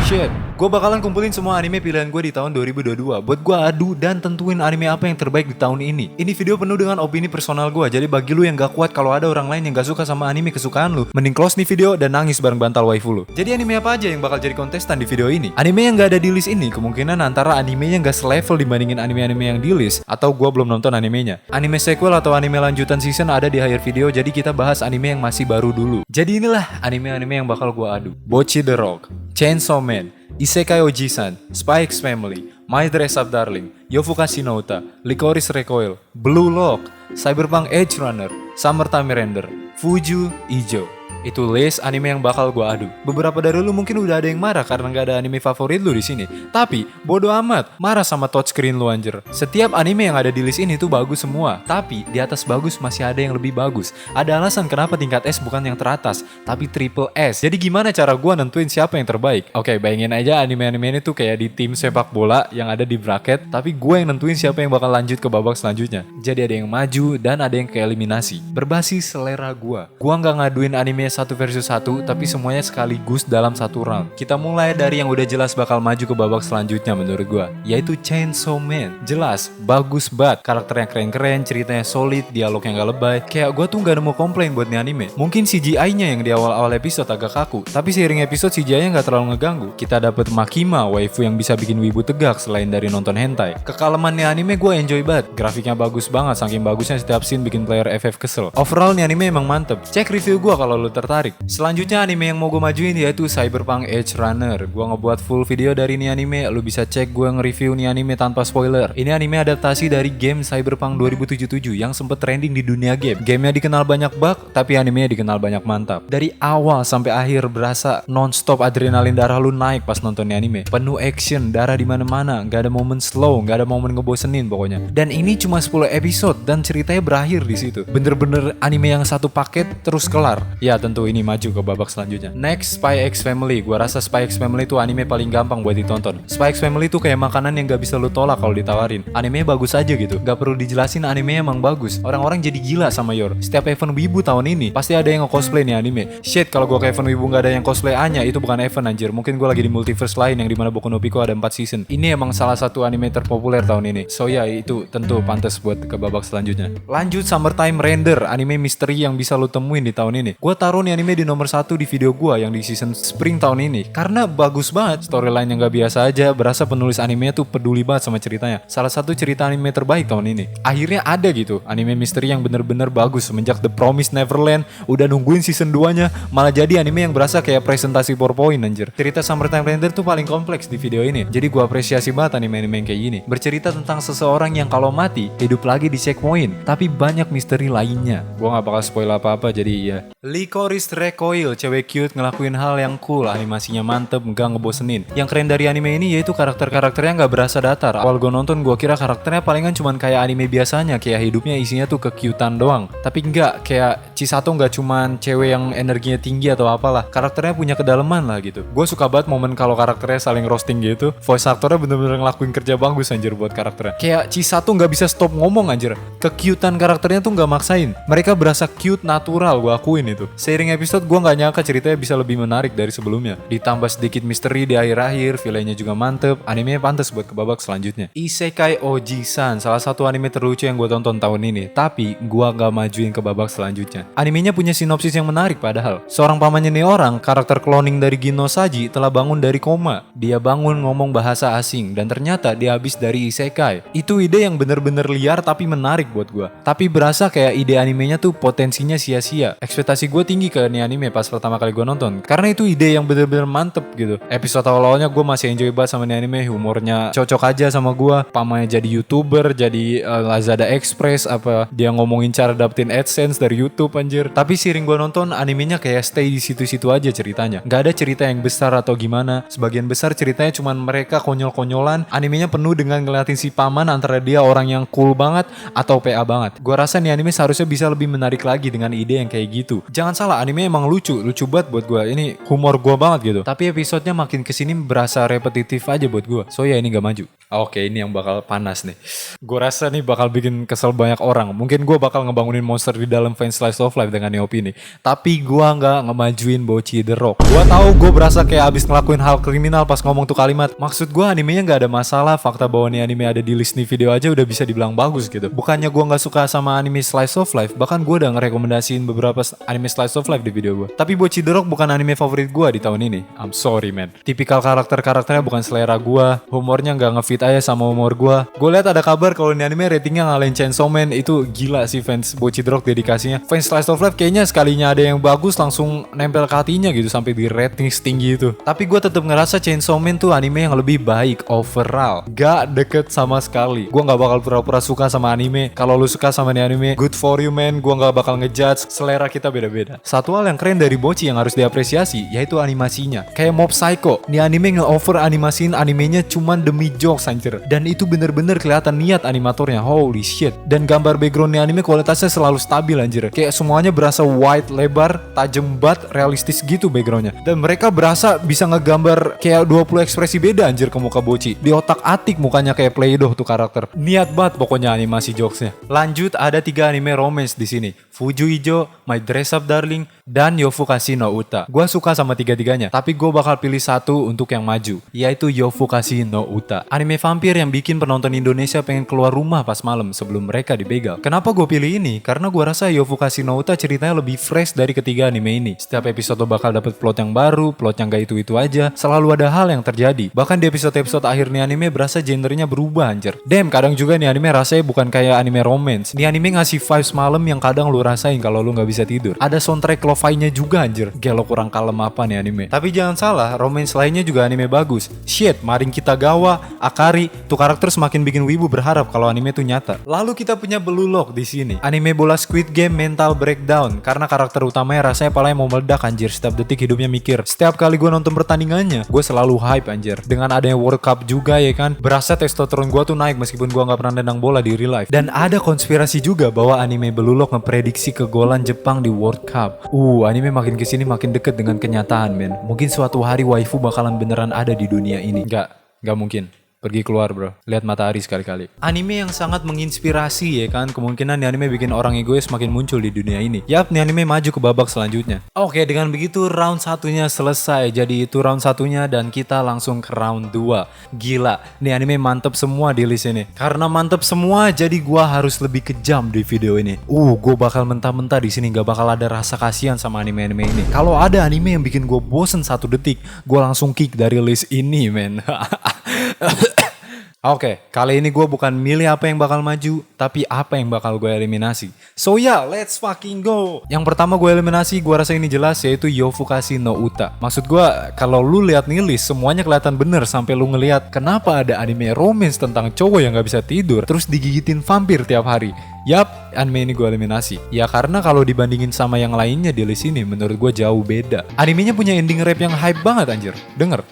Shit, gue bakalan kumpulin semua anime pilihan gue di tahun 2022 buat gue adu dan tentuin anime apa yang terbaik di tahun ini. Ini video penuh dengan opini personal gue, jadi bagi lu yang gak kuat kalau ada orang lain yang gak suka sama anime kesukaan lu, mending close nih video dan nangis bareng bantal waifu lu. Jadi anime apa aja yang bakal jadi kontestan di video ini? Anime yang gak ada di list ini kemungkinan antara anime yang gak selevel dibandingin anime-anime yang di list, atau gue belum nonton animenya. Anime sequel atau anime lanjutan season ada di akhir video, jadi kita bahas anime yang masih baru dulu. Jadi inilah anime-anime yang bakal gue adu. Bocchi the Rock, Chainsaw Man, Isekai Oji-san, Spy X Family, My Dress Up Darling, Yofukashi no Uta, Licorice Recoil, Blue Lock, Cyberpunk Edge Runner, Summertime Render, Fuju Ijo. Itu list anime yang bakal gua adu. Beberapa dari lu mungkin udah ada yang marah karena gak ada anime favorit lu di sini. Tapi bodo amat, marah sama touchscreen lu anjir. Setiap anime yang ada di list ini tuh bagus semua. Tapi di atas bagus masih ada yang lebih bagus. Ada alasan kenapa tingkat S bukan yang teratas, tapi triple S. Jadi gimana cara gua nentuin siapa yang terbaik? Oke, bayangin aja anime-anime ini tuh kayak di tim sepak bola yang ada di bracket, tapi gue yang nentuin siapa yang bakal lanjut ke babak selanjutnya. Jadi ada yang maju dan ada yang keeliminasi. Berbasis selera gua. Gua nggak ngaduin anime 1 versus 1, tapi semuanya sekaligus dalam satu round. Kita mulai dari yang udah jelas bakal maju ke babak selanjutnya menurut gua, yaitu Chainsaw Man. Jelas, bagus banget, karakternya keren-keren, ceritanya solid, dialognya gak lebay. Kayak gua tuh gak nemu komplain buat nih anime. Mungkin CGI-nya yang di awal-awal episode agak kaku, tapi seiring episode CGI-nya gak terlalu ngeganggu. Kita dapet Makima, waifu yang bisa bikin wibu tegak selain dari nonton hentai. Kekalaman nih anime gua enjoy banget, grafiknya bagus banget, saking bagusnya setiap scene bikin player FF kesel. Overall nih anime emang mantep. Cek review gua kalau lu tertarik. Selanjutnya anime yang mau gue majuin yaitu Cyberpunk Edge Runner. Gue ngebuat full video dari ini anime, lu bisa cek gue nge-review nih anime tanpa spoiler. Ini anime adaptasi dari game Cyberpunk 2077 yang sempet trending di dunia game. Gamenya dikenal banyak bug, tapi animenya dikenal banyak mantap. Dari awal sampai akhir berasa non-stop adrenalin darah lu naik pas nonton nih anime. Penuh action, darah di mana-mana, gak ada momen slow, gak ada momen ngebosenin pokoknya. Dan ini cuma 10 episode dan ceritanya berakhir di situ. Bener-bener anime yang satu paket terus kelar. Ya tentu ini maju ke babak selanjutnya. Next, Spy X Family. Gua rasa Spy X Family itu anime paling gampang buat ditonton. Spy X Family itu kayak makanan yang gak bisa lu tolak kalau ditawarin. Animenya bagus aja gitu. Gak perlu dijelasin animenya emang bagus. Orang-orang jadi gila sama Yor. Setiap event wibu tahun ini pasti ada yang nge-cosplay nih anime. Shit, kalau gua ke event wibu gak ada yang cosplay Anya, itu bukan event anjir. Mungkin gua lagi di multiverse lain yang dimana Boku no Pico ada 4 season. Ini emang salah satu anime terpopuler tahun ini. So ya, itu tentu pantas buat ke babak selanjutnya. Lanjut Summertime Render, anime misteri yang bisa lu temuin di tahun ini. Gua taruh nih anime di nomor 1 di video gua yang di season spring tahun ini karena bagus banget, storyline yang gak biasa aja, berasa penulis animenya tuh peduli banget sama ceritanya. Salah satu cerita anime terbaik tahun ini. Akhirnya ada gitu anime misteri yang bener-bener bagus semenjak The Promised Neverland. Udah nungguin season 2 nya, malah jadi anime yang berasa kayak presentasi PowerPoint anjir. Cerita Summertime Render tuh paling kompleks di video ini, jadi gua apresiasi banget anime-anime yang kayak gini. Bercerita tentang seseorang yang kalau mati hidup lagi di checkpoint, tapi banyak misteri lainnya. Gua gak bakal spoil apa-apa, jadi ya. Licorice Recoil, cewek cute ngelakuin hal yang cool, animasinya mantep, gak ngebosenin. Yang keren dari anime ini yaitu karakter-karakternya gak berasa datar. Awal gue nonton gue kira karakternya palingan cuman kayak anime biasanya, kayak hidupnya isinya tuh kekiutan doang. Tapi enggak, kayak Chisato gak cuman cewek yang energinya tinggi atau apalah. Karakternya punya kedalaman lah gitu. Gue suka banget momen kalau karakternya saling roasting gitu. Voice aktornya bener-bener ngelakuin kerja bagus anjir buat karakternya. Kayak Chisato gak bisa stop ngomong anjir. Kekiutan karakternya tuh gak maksain. Mereka berasa cute natural, gue akuin itu. Seiring episode gue gak nyangka ceritanya bisa lebih menarik dari sebelumnya. Ditambah sedikit misteri di akhir-akhir, villainnya juga mantep, animenya pantas buat ke babak selanjutnya. Isekai Oji-san, salah satu anime terlucu yang gue tonton tahun ini, tapi gue gak majuin ke babak selanjutnya. Animenya punya sinopsis yang menarik padahal. Seorang pamannya nih orang, karakter cloning dari Gino Saji telah bangun dari koma. Dia bangun ngomong bahasa asing, dan ternyata dia habis dari isekai. Itu ide yang bener-bener liar tapi menarik buat gue. Tapi berasa kayak ide animenya tuh potensinya sia-sia. Ekspektasi gue tinggi ke nih anime pas pertama kali gue nonton, karena itu ide yang bener-bener mantep gitu. Episode awal-awalnya gue masih enjoy banget sama nih anime, humornya cocok aja sama gue. Pamannya jadi YouTuber, jadi Lazada Express, apa dia ngomongin cara dapetin AdSense dari YouTube anjir. Tapi seiring gue nonton, animenya kayak stay di situ-situ aja ceritanya. Gak ada cerita yang besar atau gimana. Sebagian besar ceritanya cuman mereka konyol-konyolan. Animenya penuh dengan ngeliatin si paman antara dia orang yang cool banget atau PA banget. Gue rasa nih anime seharusnya bisa lebih menarik lagi dengan ide yang kayak gitu. Jangan salah, anime emang lucu banget buat gue. Ini humor gue banget gitu. Tapi episodenya makin kesini berasa repetitif aja buat gue. So ya ini gak maju. Oke, ini yang bakal panas nih. Gue rasa nih bakal bikin kesel banyak orang. Mungkin gue bakal ngebangunin monster di dalam fans slice of life dengan Neopi nih. Tapi gue nggak ngemajuin Bocchi The Rock. Gue tahu gue berasa kayak abis ngelakuin hal kriminal pas ngomong tuh kalimat. Maksud gue animenya nggak ada masalah. Fakta bahwa nih anime ada di list nih video aja udah bisa dibilang bagus gitu. Bukannya gue nggak suka sama anime slice of life. Bahkan gue udah ngerekomendasiin beberapa anime slice of life di video gue. Tapi Bocchi The Rock bukan anime favorit gue di tahun ini. I'm sorry man. Tipikal karakternya bukan selera gue. Humornya nggak ngefit aja sama umur gue lihat ada kabar kalau ini anime ratingnya ngalahin Chainsaw Man. Itu gila sih fans Bocchi The Rock dedikasinya. Fans Slice of Life kayaknya sekalinya ada yang bagus langsung nempel ke hatinya gitu sampai di rating setinggi itu. Tapi gue tetap ngerasa Chainsaw Man tuh anime yang lebih baik overall. Gak deket sama sekali. Gue gak bakal pura-pura suka sama anime. Kalau lu suka sama ini anime, good for you man. Gue gak bakal ngejudge. Selera kita beda-beda. Satu hal yang keren dari Bocchi yang harus diapresiasi yaitu animasinya. Kayak Mob Psycho. Ini anime nge-over animasiin animenya cuman demi jokes anjir. Dan itu bener-bener kelihatan niat animatornya. Holy shit. Dan gambar backgroundnya anime kualitasnya selalu stabil anjir. Kayak semuanya berasa wide, lebar, tajam banget, realistis gitu backgroundnya. Dan mereka berasa bisa ngegambar kayak 20 ekspresi beda anjir ke muka Bocchi. Di otak atik mukanya kayak Play-Doh tuh karakter. Niat banget pokoknya animasi jokesnya. Lanjut ada 3 anime romance di sini. Fuju Ijo, My Dress Up Darling, dan Yofukashi no Uta. Gue suka sama tiga-tiganya, tapi gue bakal pilih satu untuk yang maju, yaitu Yofukashi no Uta. Anime vampir yang bikin penonton Indonesia pengen keluar rumah pas malam sebelum mereka dibegal. Kenapa gue pilih ini? Karena gue rasa Yofukashi no Uta ceritanya lebih fresh dari ketiga anime ini. Setiap episode bakal dapet plot yang baru, plot yang gak itu-itu aja, selalu ada hal yang terjadi. Bahkan di episode-episode akhir nih anime berasa genrenya berubah anjir. Damn, kadang juga nih anime rasanya bukan kayak anime romance. Nih anime ngasih vibes malam yang kadang lu rasain kalau lu gak bisa tidur. Ada soundtrack lo-fi-nya juga anjir. Gelo kurang kalem apa nih anime. Tapi jangan salah, romance lainnya juga anime bagus. Shit, Marin Kitagawa, Akari, tuh karakter semakin bikin wibu berharap kalau anime tuh nyata. Lalu kita punya Blue Lock di sini. Anime bola Squid Game mental breakdown karena karakter utamanya rasanya palanya mau meledak anjir. Setiap detik hidupnya mikir. Setiap kali gue nonton pertandingannya, gue selalu hype anjir. Dengan adanya World Cup juga ya kan, berasa testosteron gue tuh naik meskipun gue gak pernah nendang bola di real life. Dan ada konspirasi juga bahwa anime Blue Lock memprediksi kegolan Jepang di World Cup. Anime makin kesini makin deket dengan kenyataan men. Mungkin suatu hari waifu bakalan beneran ada di dunia ini. Gak mungkin. Pergi keluar bro, lihat matahari sekali-kali. Anime yang sangat menginspirasi ya kan. Kemungkinan nih anime bikin orang egois makin muncul di dunia ini. Yap, nih anime maju ke babak selanjutnya. Oke, dengan begitu round satunya selesai. Jadi itu round satunya dan kita langsung ke round 2. Gila, nih anime mantep semua di list ini. Karena mantep semua jadi gua harus lebih kejam di video ini. Gua bakal mentah-mentah di sini, gak bakal ada rasa kasihan sama anime-anime ini. Kalau ada anime yang bikin gua bosen 1 detik, gua langsung kick dari list ini men. Oke, kali ini gue bukan milih apa yang bakal maju, tapi apa yang bakal gue eliminasi. So yeah, let's fucking go. Yang pertama gue eliminasi, gue rasa ini jelas, yaitu Yofukashi no Uta. Maksud gue, kalau lu lihat nih list, semuanya kelihatan bener sampai lu ngelihat kenapa ada anime romance tentang cowok yang gak bisa tidur, terus digigitin vampir tiap hari. Yap, anime ini gue eliminasi. Ya karena kalau dibandingin sama yang lainnya di list ini, menurut gue jauh beda. Animenya punya ending rap yang hype banget anjir. Denger.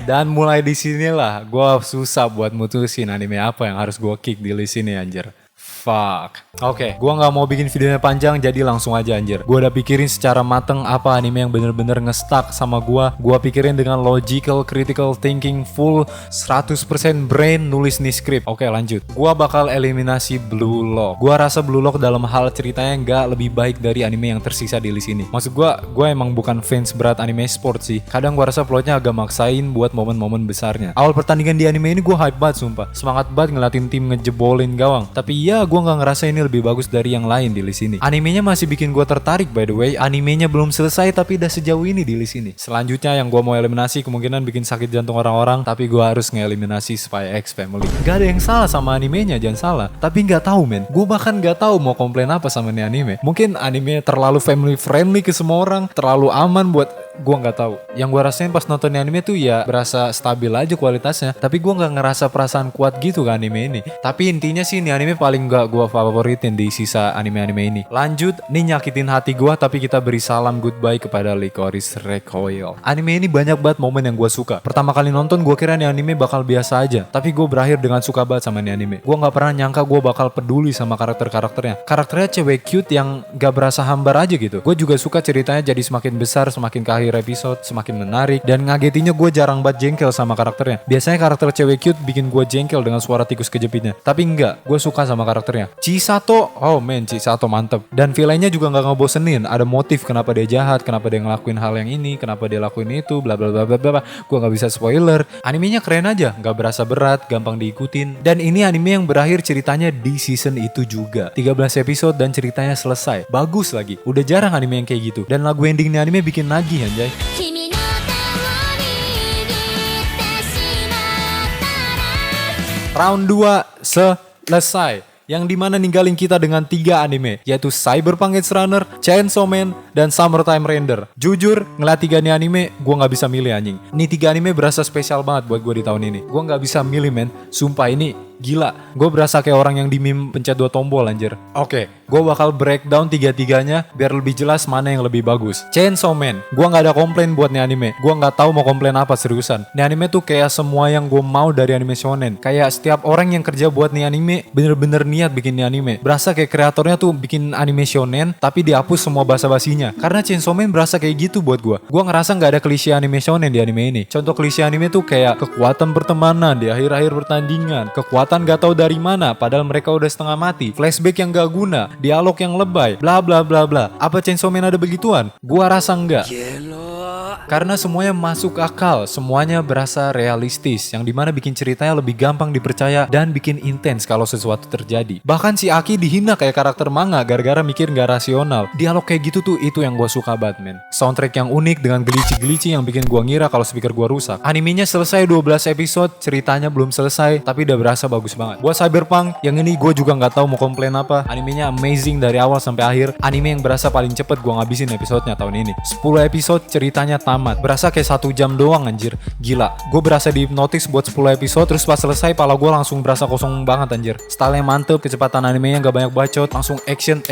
Dan mulai di sinilah gue susah buat mutusin anime apa yang harus gue kick di list ini anjir. Fuck. Oke, gue gak mau bikin videonya panjang jadi langsung aja anjir. Gue udah pikirin secara mateng apa anime yang bener-bener nge-stuck sama gue. Gue pikirin dengan logical, critical thinking, full 100% brain nulis nih script. Oke lanjut. Gue bakal eliminasi Blue Lock. Gue rasa Blue Lock dalam hal ceritanya gak lebih baik dari anime yang tersisa di list ini. Maksud gue emang bukan fans berat anime sport sih. Kadang gue rasa plotnya agak maksain buat momen-momen besarnya. Awal pertandingan di anime ini gue hype banget sumpah. Semangat banget ngeliatin tim ngejebolin gawang. Tapi ya gue gak ngerasa ini lebih bagus dari yang lain di list ini. Animenya masih bikin gue tertarik by the way. Animenya belum selesai tapi udah sejauh ini di list ini. Selanjutnya yang gue mau eliminasi kemungkinan bikin sakit jantung orang-orang, tapi gue harus ngeeliminasi Spy X Family. Gak ada yang salah sama animenya, jangan salah. Tapi gak tahu men, gue bahkan gak tahu mau komplain apa sama ini anime. Mungkin anime terlalu family friendly ke semua orang, terlalu aman buat Gue nggak tahu. Yang gue rasain pas nonton anime tuh ya berasa stabil aja kualitasnya. Tapi gue nggak ngerasa perasaan kuat gitu ke anime ini. Tapi intinya sih ini anime paling nggak gue favoritin di sisa anime-anime ini. Lanjut, nih nyakitin hati gue tapi kita beri salam goodbye kepada Licorice Recoil. Anime ini banyak banget momen yang gue suka. Pertama kali nonton gue kira nih anime bakal biasa aja. Tapi gue berakhir dengan suka banget sama nih anime. Gue nggak pernah nyangka gue bakal peduli sama karakternya. Karakternya cewek cute yang gak berasa hambar aja gitu. Gue juga suka ceritanya jadi semakin besar, semakin ke akhir episode, semakin menarik. Dan ngagetinya gue jarang banget jengkel sama karakternya. Biasanya karakter cewek cute bikin gue jengkel dengan suara tikus kejepitnya. Tapi enggak, gue suka sama karakternya. Chisato, oh man, Chisato mantep. Dan villainnya juga gak ngebosenin. Ada motif kenapa dia jahat, kenapa dia ngelakuin hal yang ini, kenapa dia lakuin itu, bla bla bla bla bla. Gue gak bisa spoiler. Animenya keren aja, gak berasa berat, gampang diikutin. Dan ini anime yang berakhir ceritanya di season itu juga. 13 episode dan ceritanya selesai. Bagus lagi. Udah jarang anime yang kayak gitu. Dan lagu endingnya anime bikin nagih anjay. Round 2 selesai. Yang dimana ninggalin kita dengan 3 anime, yaitu Cyberpunk Edge Runner, Chainsaw Man, dan Summertime Render. Jujur, ngeliat 3 nih anime, gue gak bisa milih anjing. Ini 3 anime berasa spesial banget buat gue di tahun ini. Gue gak bisa milih men, sumpah ini gila. Gue berasa kayak orang yang di meme pencet 2 tombol anjir. Oke, gue bakal breakdown 3-3-nya biar lebih jelas mana yang lebih bagus. Chainsaw Man, gue gak ada komplain buat nih anime. Gue gak tahu mau komplain apa seriusan. Nih anime tuh kayak semua yang gue mau dari anime shonen. Kayak setiap orang yang kerja buat nih anime bener-bener niat bikin nih anime. Berasa kayak kreatornya tuh bikin anime shonen tapi dihapus semua basa-basinya. Karena Chainsaw Man berasa kayak gitu buat gue. Gue ngerasa gak ada klise anime shonen di anime ini. Contoh klise anime tuh kayak kekuatan pertemanan di akhir-akhir pertandingan, kekuatan gak tahu dari mana padahal mereka udah setengah mati, flashback yang gak guna, dialog yang lebay, bla bla bla bla. Apa Chainsaw Man ada begituan? Gua rasa enggak. Karena semuanya masuk akal, semuanya berasa realistis, yang dimana bikin ceritanya lebih gampang dipercaya dan bikin intens kalau sesuatu terjadi. Bahkan si Aki dihina kayak karakter manga gara-gara mikir gak rasional. Dialog kayak gitu tuh itu yang gue suka banget men. Soundtrack yang unik dengan glitchy-glitchy yang bikin gue ngira kalau speaker gue rusak. Animenya selesai 12 episode, ceritanya belum selesai tapi udah berasa bagus banget. Buat Cyberpunk, yang ini gue juga gak tahu mau komplain apa. Animenya amazing dari awal sampai akhir. Anime yang berasa paling cepet gue ngabisin episodenya tahun ini. 10 episode ceritanya tamat. Berasa kayak 1 jam doang anjir. Gila, gue berasa dihipnotis buat 10 episode. Terus pas selesai pala gue langsung berasa kosong banget anjir. Stylenya mantep, kecepatan animenya gak banyak bacot. Langsung action.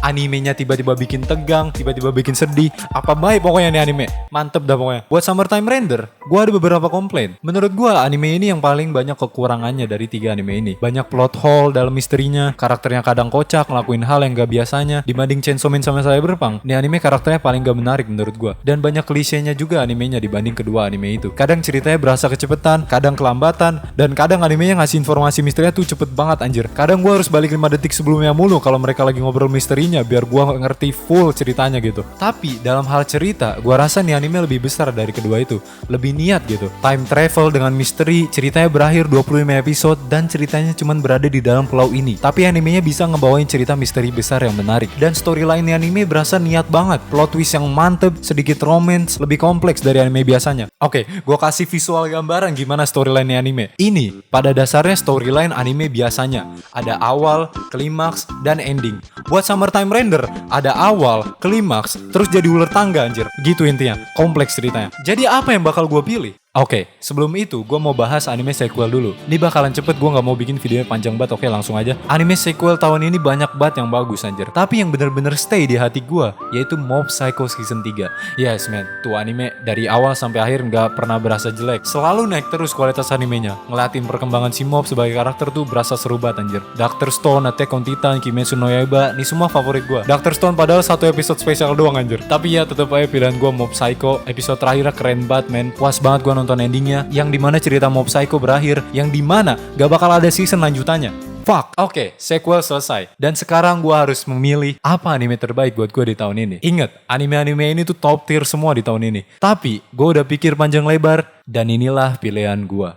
Animenya tiba-tiba bikin tegang, tiba-tiba bikin sedih. Apa baik pokoknya nih anime. Mantep dah pokoknya. Buat Summertime Render, gue ada beberapa komplain. Menurut gue anime ini yang paling banyak kekurangannya dari 3 anime ini. Banyak plot hole dalam misterinya, karakternya kadang kocak, ngelakuin hal yang gak biasanya. Dibanding Chainsaw Man sama Cyberpunk, nih anime karakternya paling gak menarik menurut gue. Dan banyak klisenya juga animenya dibanding kedua anime itu. Kadang ceritanya berasa kecepetan, kadang kelambatan, dan kadang animenya ngasih informasi misterinya tuh cepet banget anjir. Kadang gue harus balik 5 detik sebelumnya mulu kalau mereka lagi ngobrol misterinya biar gue ngerti full ceritanya gitu. Tapi dalam hal cerita, gue rasa nih anime lebih besar dari kedua itu. Lebih niat gitu. Time travel dengan misteri, ceritanya berakhir 25 episode dan ceritanya cuman berada di dalam pulau ini. Tapi animenya bisa ngebawain cerita misteri besar yang menarik. Dan storyline anime berasa niat banget. Plot twist yang mantep, sedikit romance, lebih kompleks dari anime biasanya. Oke, gue kasih visual gambaran gimana storyline anime. Ini pada dasarnya storyline anime biasanya. Ada awal, klimaks, dan ending. Buat Summertime Render, ada awal, klimaks, terus jadi ular tangga anjir. Gitu intinya, kompleks ceritanya. Jadi apa yang bakal gue pilih? Oke, sebelum itu gue mau bahas anime sequel dulu. Ini bakalan cepet, gue gak mau bikin videonya panjang banget. Oke, langsung aja. Anime sequel tahun ini banyak banget yang bagus anjir. Tapi yang bener-bener stay di hati gue, yaitu Mob Psycho Season 3. Yes man, tuh anime dari awal sampai akhir gak pernah berasa jelek. Selalu naik terus kualitas animenya. Ngeliatin perkembangan si Mob sebagai karakter tuh berasa seru banget anjir. Dr. Stone, Attack on Titan, Kimetsu no Yaiba, ini semua favorit gue. Dr. Stone padahal 1 episode spesial doang anjir. Tapi ya tetep aja pilihan gue Mob Psycho. Episode terakhirnya keren banget man. Puas banget gue nonton endingnya, yang dimana cerita Mob Psycho berakhir, yang dimana gak bakal ada season lanjutannya. Fuck. Oke, sequel selesai. Dan sekarang gue harus memilih apa anime terbaik buat gue di tahun ini. Ingat, anime-anime ini tuh top tier semua di tahun ini. Tapi gue udah pikir panjang lebar dan inilah pilihan gue.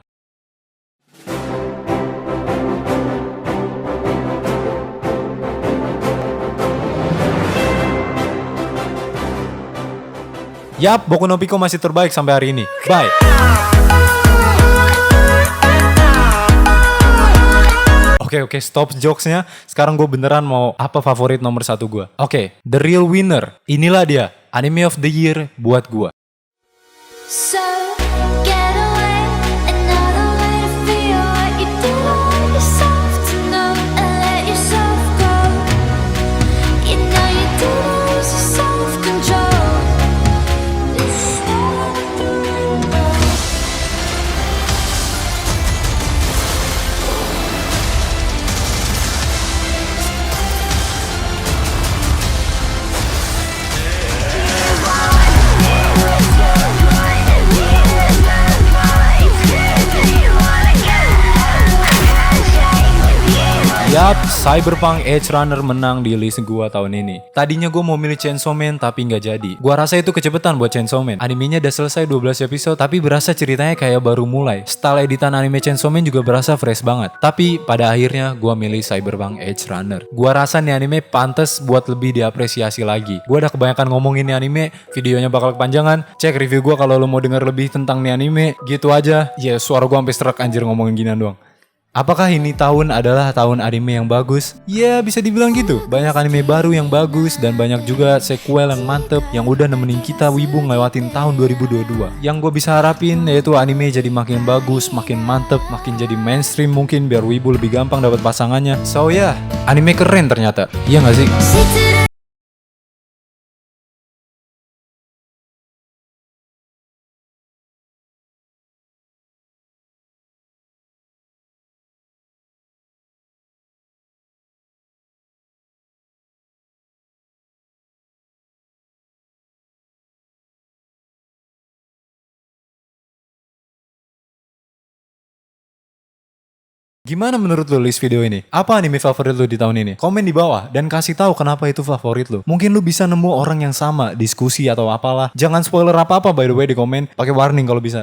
Yap, Boku no Pico masih terbaik sampai hari ini. Bye. Oke, stop jokesnya. Sekarang gue beneran mau apa favorit nomor 1 gue. Oke, the real winner. Inilah dia. Anime of the year buat gua. So get away, another way to feel what you do. Want yourself to know and let yourself go. You know you do lose your self-control. This is out the window. Yap, Cyberpunk Edge Runner menang di list gua tahun ini. Tadinya gua mau milih Chainsaw Man tapi nggak jadi. Gua rasa itu kecepatan buat Chainsaw Man. Animenya udah selesai 12 episode tapi berasa ceritanya kayak baru mulai. Style editan anime Chainsaw Man juga berasa fresh banget. Tapi pada akhirnya gua milih Cyberpunk Edge Runner. Gua rasa nih anime pantas buat lebih diapresiasi lagi. Gua udah kebanyakan ngomongin nih anime, videonya bakal kepanjangan. Cek review gua kalau lo mau denger lebih tentang nih anime. Gitu aja. Ya, suara gua sampai serak anjir ngomongin ginian doang. Apakah ini tahun adalah tahun anime yang bagus? Ya bisa dibilang gitu. Banyak anime baru yang bagus dan banyak juga sequel yang mantep yang udah nemenin kita wibu ngelewatin tahun 2022. Yang gue bisa harapin yaitu anime jadi makin bagus, makin mantep, makin jadi mainstream mungkin biar wibu lebih gampang dapat pasangannya. So ya, anime keren ternyata. Iya gak sih? Gimana menurut lo list video ini? Apa anime favorit lo di tahun ini? Komen di bawah dan kasih tahu kenapa itu favorit lo. Mungkin lo bisa nemu orang yang sama, diskusi atau apalah. Jangan spoiler apa-apa by the way di komen. Pakai warning kalau bisa.